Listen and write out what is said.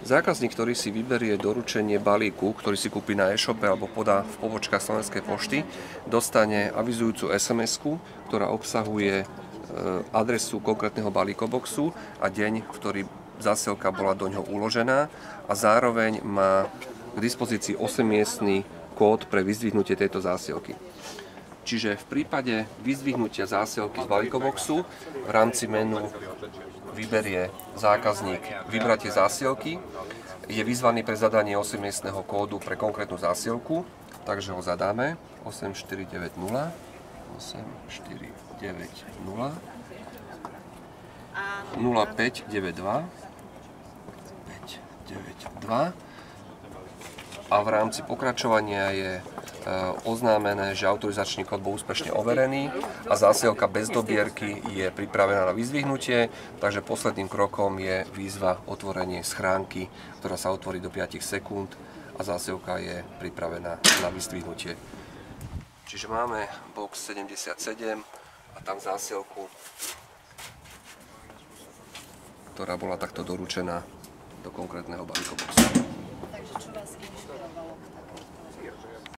Zákazník, ktorý si vyberie doručenie balíku, ktorý si kúpi na e-shope alebo podá v pobočkách Slovenskej pošty, dostane avizujúcu SMS-ku, ktorá obsahuje adresu konkrétneho balíkoboxu a deň, v ktorý zásielka bola do ňoho uložená, a zároveň má k dispozícii 8-miestny kód pre vyzdvihnutie tejto zásielky. Čiže v prípade vyzdvihnutia zásielky z balíkoboxu v rámci menu vyberie zákazník vybratie zásielky, je vyzvaný pre zadanie 8-miestneho kódu pre konkrétnu zásielku, takže ho zadáme 8490 0592 592 a v rámci pokračovania je oznámené, že autorizačný kód bol úspešne overený a zásielka bez dobierky je pripravená na vyzdvihnutie, takže posledným krokom je výzva otvorenie schránky, ktorá sa otvorí do 5 sekúnd a zásielka je pripravená na vyzdvihnutie. Čiže máme box 77 a tam zásielku, ktorá bola takto doručená do konkrétneho balíkoboxu.